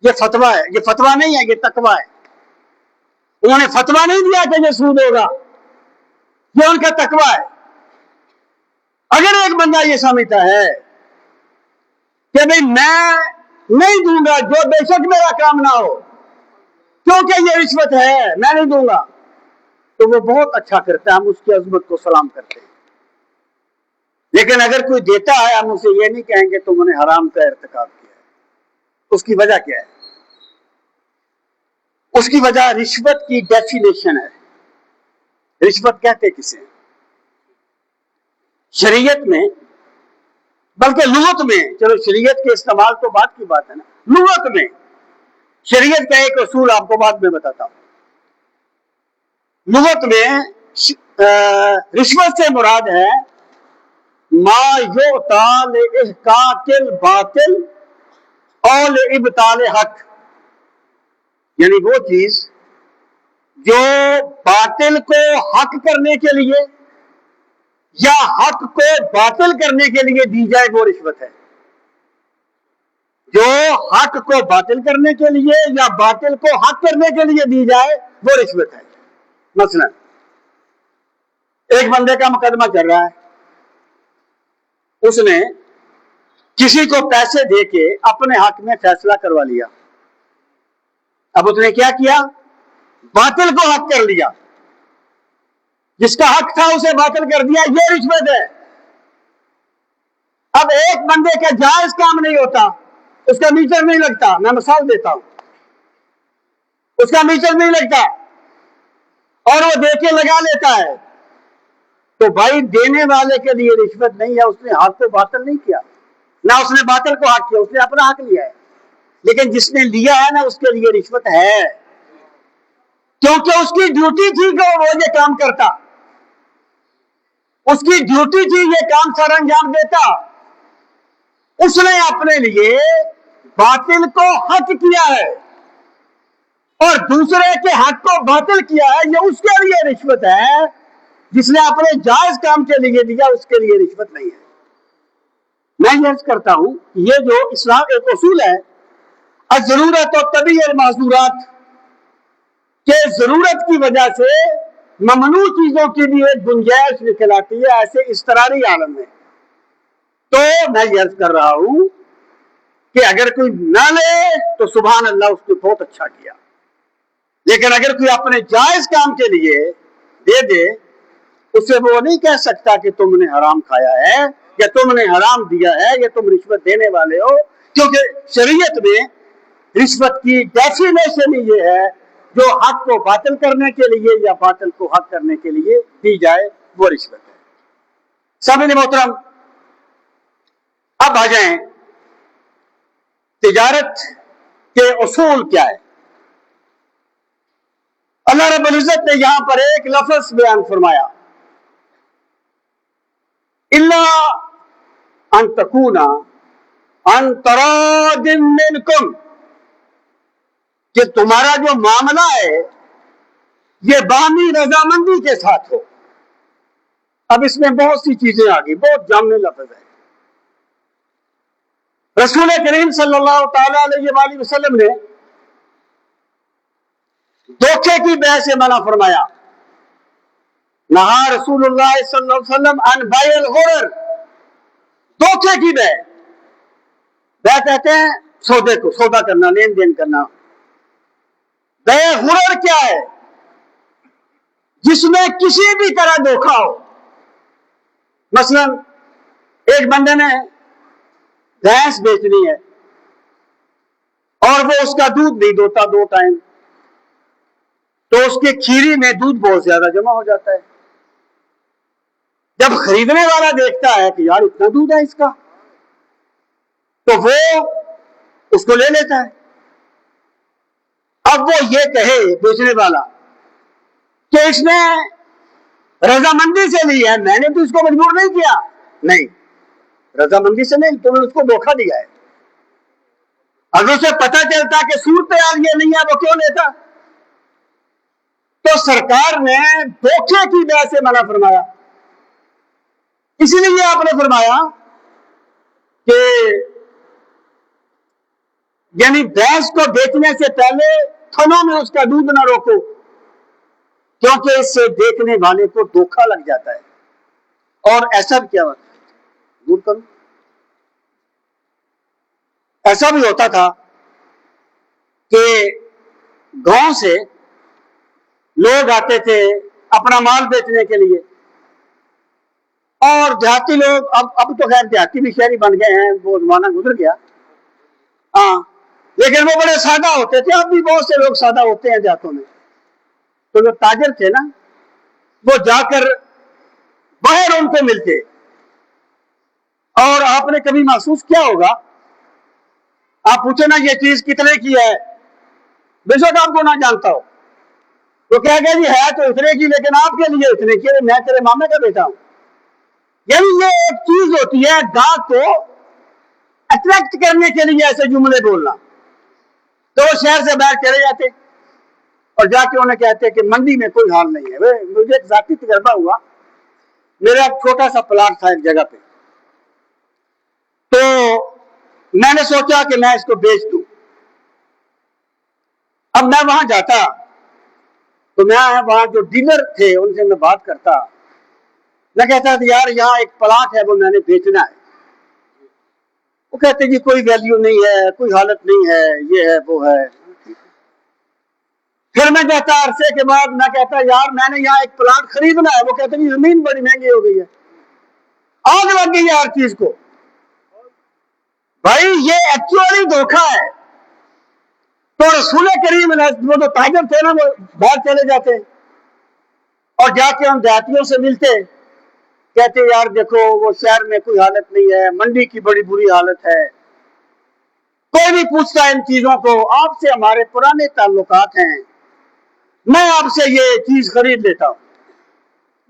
یہ فتویٰ ہے. یہ فتویٰ نہیں ہے, یہ تقویٰ ہے. انہوں نے فتویٰ نہیں دیا کہ یہ سود ہوگا, یہ ان کا تقویٰ ہے. اگر ایک بندہ یہ سمجھتا ہے کہ بھئی میں نہیں دوں گا جو بے شک میرا کام نہ ہو کیونکہ یہ رشوت ہے میں نہیں دوں گا, تو وہ بہت اچھا کرتا ہے, ہم اس کی عظمت کو سلام کرتے ہیں. لیکن اگر کوئی دیتا ہے ہم اسے یہ نہیں کہیں گے تم نے حرام کا ارتکاب کیا ہے. اس کی وجہ کیا ہے؟ اس کی وجہ رشوت کی ڈیفینیشن ہے. رشوت کہتے کسے ہیں شریعت میں, بلکہ لغت میں, چلو شریعت کے استعمال تو بات کی بات ہے نا, لغت میں شریعت کا ایک اصول آپ کو بعد میں بتاتا ہوں. لغت میں رشوت سے مراد ہے ما یعطا لاحقاق الباطل اور لابطال حق, یعنی وہ چیز جو باطل کو حق کرنے کے لیے یا حق کو باطل کرنے کے لیے دی جائے وہ رشوت ہے. جو حق کو باطل کرنے کے لیے یا باطل کو حق کرنے کے لیے دی جائے وہ رشوت ہے. مثلا ایک بندے کا مقدمہ چل رہا ہے, اس نے کسی کو پیسے دے کے اپنے حق میں فیصلہ کروا لیا. اب اس نے کیا کیا؟ باطل کو حق کر لیا, جس کا حق تھا اسے باطل کر دیا, یہ رشوت ہے. اب ایک بندے کا جائز کام نہیں ہوتا، اس کا میٹر نہیں لگتا، میں مثال دیتا ہوں، اس کا میٹر نہیں لگتا اور وہ دے کے لگا لیتا ہے، تو بھائی دینے والے کے لیے رشوت نہیں ہے، اس نے حق کو باطل نہیں کیا، نہ اس نے باطل کو حق کیا، اس نے اپنا حق لیا ہے، لیکن جس نے لیا ہے نا اس کے لیے رشوت ہے، کیونکہ اس کی ڈیوٹی تھی کہ وہ یہ کام کرتا، اس کی ڈیوٹی تھی یہ کام سر انجام دیتا، اس نے اپنے لیے باطل کو حق کیا ہے اور دوسرے کے حق کو باطل کیا ہے، یہ اس کے لیے رشوت ہے، جس نے اپنے جائز کام کے لیے دیا اس کے لیے رشوت نہیں ہے۔ میں یہ عرض کرتا ہوں یہ جو اسلام ایک اصول ہے، الضرورت و طبیعی المعذورات، کہ ضرورت کی وجہ سے ممنوع چیزوں کی بھی ایک گنجائش نکل آتی ہے ایسے اضطراری عالم میں، تو میں یہ عرض کر رہا ہوں کہ اگر کوئی نہ لے تو سبحان اللہ، اس کو بہت اچھا کیا، لیکن اگر کوئی اپنے جائز کام کے لیے دے دے، اسے وہ نہیں کہہ سکتا کہ تم نے حرام کھایا ہے یا تم نے حرام دیا ہے یا تم رشوت دینے والے ہو، کیونکہ شریعت میں رشوت کی ڈیفینیشن ہی یہ ہے جو حق کو باطل کرنے کے لیے یا باطل کو حق کرنے کے لیے دی جائے وہ رشوت ہے۔ سامعین محترم، اب آ جائیں تجارت کے اصول کیا ہے۔ اللہ رب العزت نے یہاں پر ایک لفظ بیان فرمایا، الا ان تکون عن تراض منکم، کہ تمہارا جو معاملہ ہے یہ باہمی رضامندی کے ساتھ ہو۔ اب اس میں بہت سی چیزیں آ گئی، بہت جامع لفظ ہے۔ رسول کریم صلی اللہ تعالی علیہ وآلہ وسلم نے دھوکے کی بیع سے منع فرمایا، نہا رسول اللہ صلی اللہ علیہ وسلم عن بیع الغرر، دھوکے کی بیع۔ بیع کہتے ہیں سودے کو، سودا کرنا، لین دین کرنا۔ بیع غرر کیا ہے؟ جس میں کسی بھی طرح دھوکا ہو۔ مثلا ایک بندے نے بھینس بیچنی ہے اور وہ اس کا دودھ نہیں دوتا 2 ٹائم، تو اس کے کھیری میں دودھ بہت زیادہ جمع ہو جاتا ہے۔ جب خریدنے والا دیکھتا ہے کہ یار اتنا دودھ ہے اس کا، تو وہ اس کو لے لیتا ہے۔ اب وہ یہ کہے بیچنے والا کہ اس نے رضامندی سے لی ہے، میں نے تو اس کو مجبور نہیں کیا، نہیں، رضامندی سے نہیں، تم نے اس کو دھوکا دیا ہے۔ اگر اسے پتہ چلتا کہ صورتحال یہ نہیں ہے وہ کیوں لیتا؟ تو سرکار نے دھوکے کی بیع سے منع فرمایا، اسی لیے آپ نے فرمایا کہ یعنی بھینس کو بیچنے سے پہلے تھنوں میں اس کا دودھ نہ روکو، کیونکہ اس سے دیکھنے والے کو دھوکا لگ جاتا ہے۔ اور ایسا بھی کیا دور کرو، ایسا بھی ہوتا تھا کہ گاؤں سے لوگ آتے تھے اپنا مال بیچنے کے لیے، اور دیہاتی لوگ، اب تو خیر دیہاتی بھی شہری بن گئے ہیں، وہ زمانہ گزر گیا، ہاں، لیکن وہ بڑے سادہ ہوتے تھے۔ اب بھی بہت سے لوگ سادہ ہوتے ہیں دیہاتوں میں۔ تو جو تاجر تھے نا، وہ جا کر باہر ان کو ملتے، اور آپ نے کبھی محسوس کیا ہوگا، آپ پوچھے نا یہ چیز کتنے کی ہے، بے شک آپ کو نہ جانتا ہو، تو کہہ گیا جی ہے تو اتنے کی، لیکن آپ کے لیے اتنے کی، میں تیرے مامے کا بیٹا ہوں۔ یعنی یہ ایک چیز ہوتی ہے گاہک کو اٹریکٹ کرنے کے لیے ایسے جملے بولنا۔ تو وہ شہر سے باہر چلے جاتے اور جا کے انہیں کہتے کہ منڈی میں کوئی حال نہیں ہے۔ مجھے ایک ذاتی تجربہ ہوا، میرا ایک چھوٹا سا پلاٹ تھا ایک جگہ پہ، تو میں نے سوچا کہ میں اس کو بیچ دوں۔ اب میں وہاں جاتا تو میں وہاں جو ڈیلر تھے ان سے میں بات کرتا، میں کہتا تھا یار یہاں ایک پلاٹ ہے وہ میں نے بیچنا ہے۔ وہ کہتے جی کوئی ویلیو نہیں ہے، کوئی حالت نہیں ہے، یہ ہے وہ ہے۔ پھر میں کہتا عرصے کے بعد، میں کہتا یار میں نے یہاں ایک پلاٹ خریدنا ہے، وہ کہتے جی زمین بڑی مہنگی ہو گئی ہے، آگ لگ گئی ہے ہر چیز کو۔ بھائی یہ ایکچولی دھوکہ ہے. تو رسول کریم وہ جو تاجر تھے نا وہ باہر چلے جاتے اور جا کے ہم دیہاتیوں سے ملتے, کہتے یار دیکھو وہ شہر میں کوئی حالت نہیں ہے, منڈی کی بڑی بری حالت ہے. کوئی نہیں پوچھتا ان چیزوں کو, آپ سے ہمارے پرانے تعلقات ہیں, میں آپ سے یہ چیز خرید لیتا ہوں.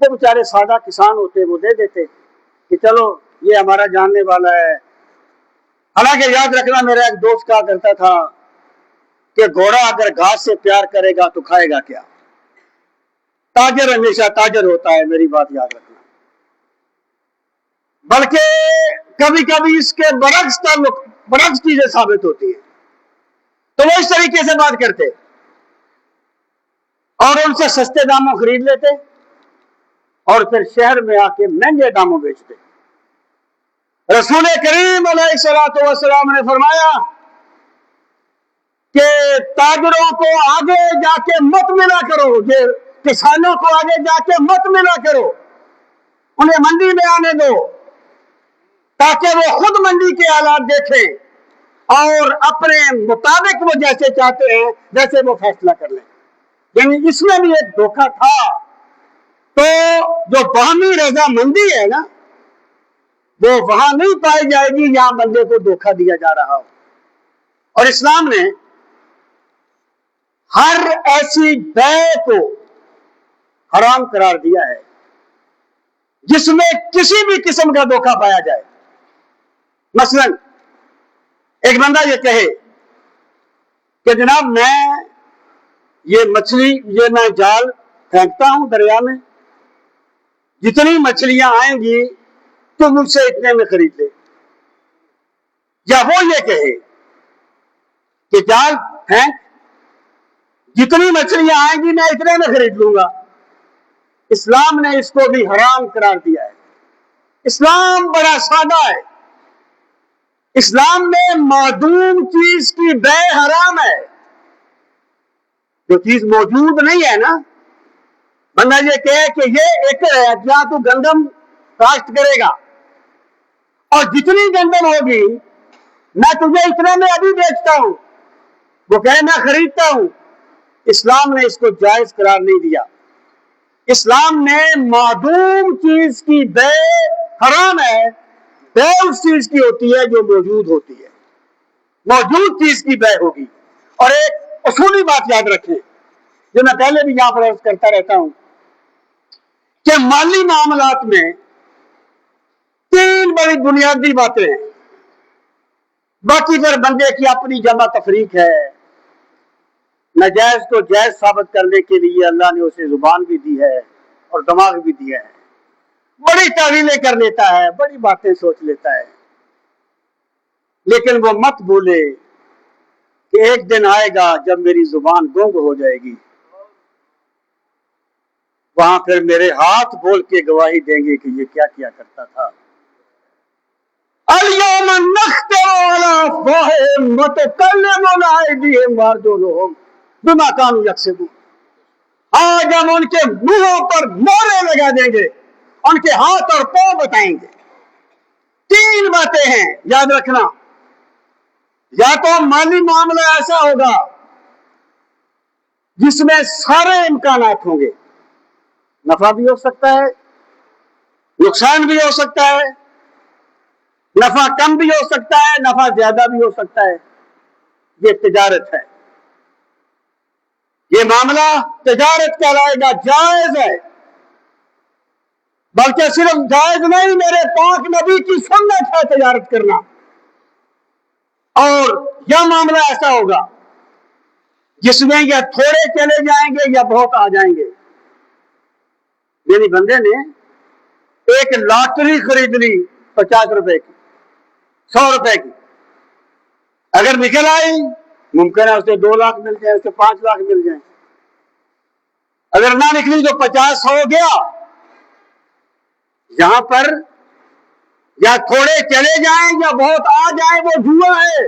وہ بیچارے سادہ کسان ہوتے, وہ دے دیتے کہ چلو یہ ہمارا جاننے والا ہے. حالانکہ یاد رکھنا میرا ایک دوست کہا کرتا تھا کہ گھوڑا اگر گھاس سے پیار کرے گا تو کھائے گا کیا. تاجر ہمیشہ تاجر ہوتا ہے, میری بات یاد رکھنا. بلکہ کبھی کبھی اس کے برعکس چیزیں ثابت ہوتی ہیں. تو وہ اس طریقے سے بات کرتے اور ان سے سستے داموں خرید لیتے اور پھر شہر میں آ کے مہنگے داموں بیچتے. رسول کریم علیہ الصلوۃ والسلام نے فرمایا کہ تاجروں کو آگے جا کے مت ملا کرو, یہ کسانوں کو آگے جا کے مت ملا کرو, انہیں منڈی میں آنے دو تاکہ وہ خود منڈی کے حالات دیکھیں اور اپنے مطابق وہ جیسے چاہتے ہیں ویسے وہ فیصلہ کر لیں. یعنی اس میں بھی ایک دھوکہ تھا. تو جو باہمی رضامندی ہے نا وہ وہاں نہیں پائی جائے گی جہاں بندے کو دھوکہ دیا جا رہا ہو. اور اسلام نے ہر ایسی بے کو حرام قرار دیا ہے جس میں کسی بھی قسم کا دھوکہ پایا جائے. مثلا ایک بندہ یہ کہے کہ جناب میں یہ مچھلی میں جال پھینکتا ہوں دریا میں, جتنی مچھلیاں آئیں گی تو مجھ سے اتنے میں خرید لے. یا وہ یہ کہے کہ جال پھینک, جتنی مچھلیاں آئیں گی میں اتنے میں خرید لوں گا. اسلام نے اس کو بھی حرام قرار دیا ہے. اسلام بڑا سادہ ہے. اسلام میں معدوم چیز کی بے حرام ہے. جو چیز موجود نہیں ہے نا, بندہ یہ کہے کہ یہ ایکڑ ہے جہاں تو گندم کاشت کرے گا اور جتنی گندم ہوگی میں تجھے اتنے میں ابھی بیچتا ہوں, وہ کہے میں خریدتا ہوں. اسلام نے اس کو جائز قرار نہیں دیا. اسلام نے معدوم چیز کی بے حرام ہے. بے اس چیز کی ہوتی ہے جو موجود ہوتی ہے, موجود چیز کی بے ہوگی. اور ایک اصولی بات یاد رکھیں جو میں پہلے بھی یہاں پر عرض کرتا رہتا ہوں کہ مالی معاملات میں 3 بڑی بنیادی باتیں ہیں. باقی پھر بندے کی اپنی جمع تفریق ہے. ناجائز کو جائز ثابت کرنے کے لیے اللہ نے اسے زبان بھی دی ہے اور دماغ بھی دیا ہے. بڑی تعویلیں کر لیتا ہے, بڑی باتیں سوچ لیتا ہے, لیکن وہ مت بھولے کہ ایک دن آئے گا جب میری زبان گونگ ہو جائے گی, وہاں پھر میرے ہاتھ بول کے گواہی دیں گے کہ یہ کیا کیا کرتا تھا. اليوم نختم على افواههم وتكلمنا ايديهم وارجلهم بما كانوا يكسبون. آج ہم ان کے منہوں پر مورے لگا دیں گے, ان کے ہاتھ اور پاؤں بتائیں گے. 3 باتیں ہیں یاد رکھنا. یا تو مالی معاملہ ایسا ہوگا جس میں سارے امکانات ہوں گے, نفع بھی ہو سکتا ہے, نقصان بھی ہو سکتا ہے, نفع کم بھی ہو سکتا ہے, نفع زیادہ بھی ہو سکتا ہے. یہ تجارت ہے, یہ معاملہ تجارت کہلائے گا, جائز ہے. بلکہ صرف جائز نہیں, میرے پاک نبی کی سنت ہے تجارت کرنا. اور یہ معاملہ ایسا ہوگا جس میں یا تھوڑے چلے جائیں گے یا بہت آ جائیں گے. یعنی بندے نے ایک لاٹری خرید لی 50 روپے کی, 100 روپے کی, اگر نکل آئی ممکن ہے اسے 2 لاکھ مل جائیں, اسے 5 لاکھ مل جائیں. اگر نہ نکلی تو 50 ہو گیا. یہاں پر یا تھوڑے چلے جائیں یا بہت آ جائیں, وہ جوا ہے.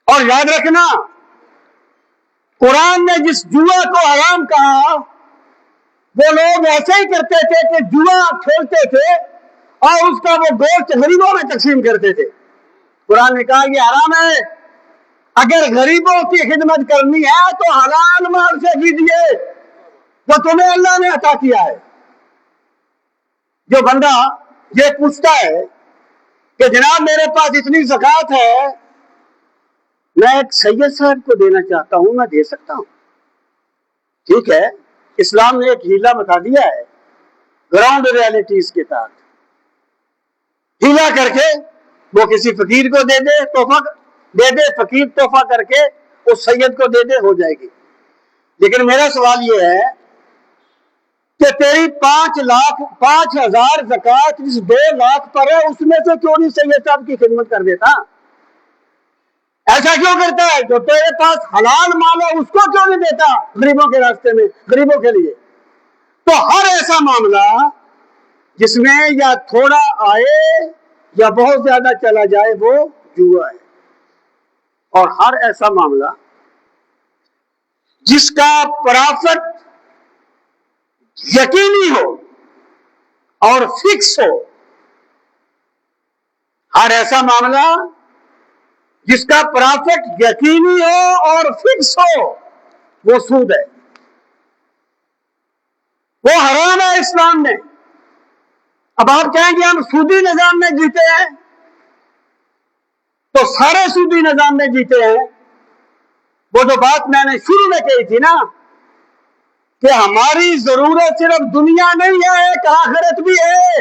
اور یاد رکھنا قرآن نے جس جوا کو حرام کہا وہ لوگ ایسے ہی کرتے تھے کہ جوا کھیلتے تھے اور اس کا وہ گوشت غریبوں میں تقسیم کرتے تھے۔ قرآن نے کہا یہ حرام ہے، اگر غریبوں کی خدمت کرنی ہے تو حلال مال سے کیجیے جو تمہیں اللہ نے عطا کیا ہے۔ جو بندہ یہ پوچھتا ہے کہ جناب میرے پاس اتنی زکوٰۃ ہے، میں ایک سید صاحب کو دینا چاہتا ہوں، میں دے سکتا ہوں؟ ٹھیک ہے، اسلام نے ایک ہیلا بتا دیا ہے گراؤنڈ ریالٹیز کے تحت، ہیلا کر کے وہ کسی فقیر کو دے دے، تحفہ دے دے، فقیر تحفہ کر کے اس سید کو دے دے، ہو جائے گی۔ لیکن میرا سوال یہ ہے کہ تیری 5,000 زکوٰۃ جس 2 لاکھ پر ہے، اس میں سے کیوں نہیں سید صاحب کی خدمت کر دیتا؟ ایسا کیوں کرتا ہے؟ جو تیرے پاس حلال مال ہے اس کو کیوں نہیں دیتا غریبوں کے راستے میں، غریبوں کے لیے؟ تو ہر ایسا معاملہ جس میں یا تھوڑا آئے یا بہت زیادہ چلا جائے وہ جوا ہے، اور ہر ایسا معاملہ جس کا پرافٹ یقینی ہو اور فکس ہو، ہر ایسا معاملہ جس کا پرافٹ یقینی ہو اور فکس ہو وہ سود ہے، وہ حرام ہے اسلام میں۔ اب آپ کہیں گے ہم سودی نظام میں جیتے ہیں، تو سارے سودی نظام میں جیتے ہیں۔ وہ جو بات میں نے شروع میں کہی تھی نا کہ ہماری ضرورت صرف دنیا نہیں ہے، ایک آخرت بھی ہے،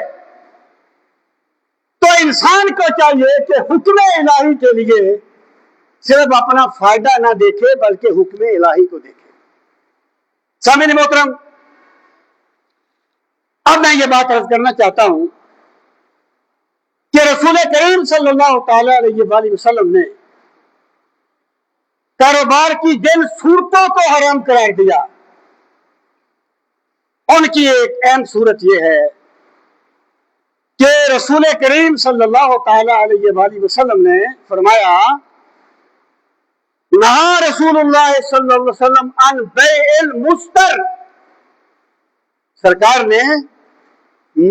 تو انسان کو چاہیے کہ حکم الہی کے لیے صرف اپنا فائدہ نہ دیکھے بلکہ حکم الہی کو دیکھے۔ سامعین محترم، اب میں یہ بات عرض کرنا چاہتا ہوں کہ رسول کریم صلی اللہ تعالی علیہ وآلہ وسلم نے کاروبار کی جن صورتوں کو حرام قرار دیا، ان کی ایک اہم صورت یہ ہے کہ رسول کریم صلی اللہ تعالی علیہ وآلہ وسلم نے فرمایا، نہا رسول اللہ صلی اللہ علیہ وسلم عن بیع المستر، سرکار نے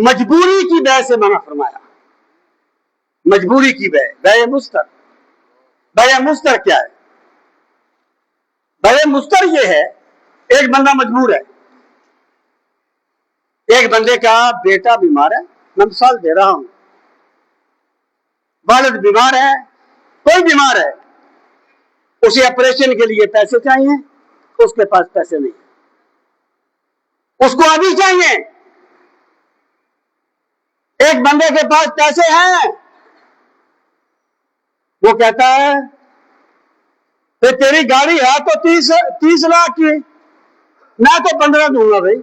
مجبوری کی بیع سے منع فرمایا۔ مجبوری کی بیع، بیع مستر۔ بیع مستر کیا ہے؟ بیع مستر یہ ہے، ایک بندہ مجبور ہے، ایک بندے کا بیٹا بیمار ہے، میں مثال دے رہا ہوں، والد بیمار ہے، کوئی بیمار ہے، اسے آپریشن کے لیے پیسے چاہیے، اس کے پاس پیسے نہیں، اس کو ابھی چاہیے۔ ایک بندے کے پاس پیسے ہیں، وہ کہتا ہے کہ تیری گاڑی ہے تو 30 لاکھ کی، میں تو 15 دوں گا بھائی،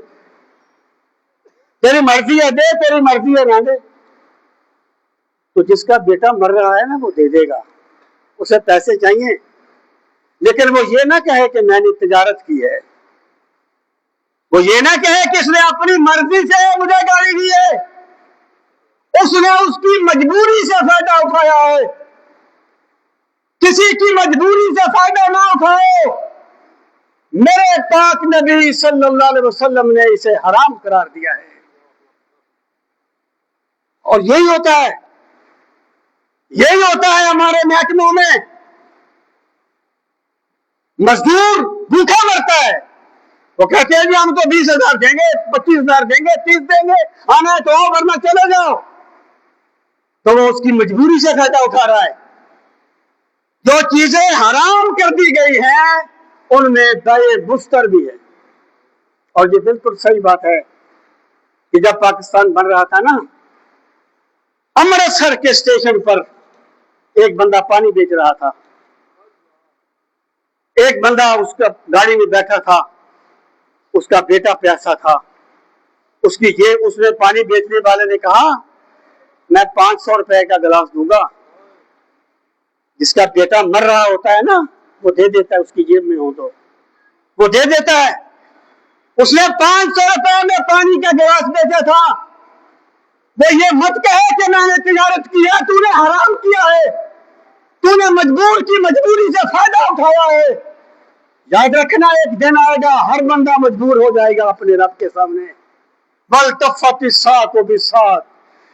تیری مرضی ہے دے، تیری مرضی ہے نہ دے۔ تو جس کا بیٹا مر رہا ہے نا وہ دے دے گا، اسے پیسے چاہیے، لیکن وہ یہ نہ کہے کہ میں نے تجارت کی ہے، وہ یہ نہ کہے کہ اس نے اپنی مرضی سے مجھے گاڑی دی ہے، اس نے اس کی مجبوری سے فائدہ اٹھایا ہے۔ کسی کی مجبوری سے فائدہ نہ اٹھاؤ، میرے پاک نبی صلی اللہ علیہ وسلم نے اسے حرام قرار دیا ہے۔ اور یہی ہوتا ہے ہمارے محکموں میں، مزدور بھوکا مرتا ہے، وہ کہتے ہیں جی ہم تو 20,000 دیں گے، 25,000 دیں گے، 30 دیں گے، آنا ہے تو آؤ ورنہ چلے جاؤ، تو وہ اس کی مجبوری سے فائدہ اٹھا رہا ہے۔ جو چیزیں حرام کر دی گئی ہیں ان میں بیع مستر بھی ہے، اور یہ بالکل صحیح بات ہے کہ جب پاکستان بن رہا تھا نا، امرتسر کے اسٹیشن پر ایک بندہ پانی بیچ رہا تھا، ایک بندہ اس کا گاڑی میں بیٹھا تھا، اس کا بیٹا پیاسا تھا، اس نے پانی بیچنے والے نے کہا میں 500 روپے کا گلاس دوں گا۔ جس کا بیٹا مر رہا ہوتا ہے نا وہ دے دیتا ہے، اس کی جیب میں ہو تو وہ دے دیتا ہے۔ اس نے 500 روپے میں پانی کا گلاس بیچا تھا، وہ یہ مت کہے کہ میں نے تجارت کی ہے، تو نے حرام کیا ہے، تو نے مجبور کی مجبوری سے فائدہ اٹھایا ہے۔ یاد رکھنا ایک دن آئے گا ہر بندہ مجبور ہو جائے گا اپنے رب کے سامنے، والتفت الساق بالساق،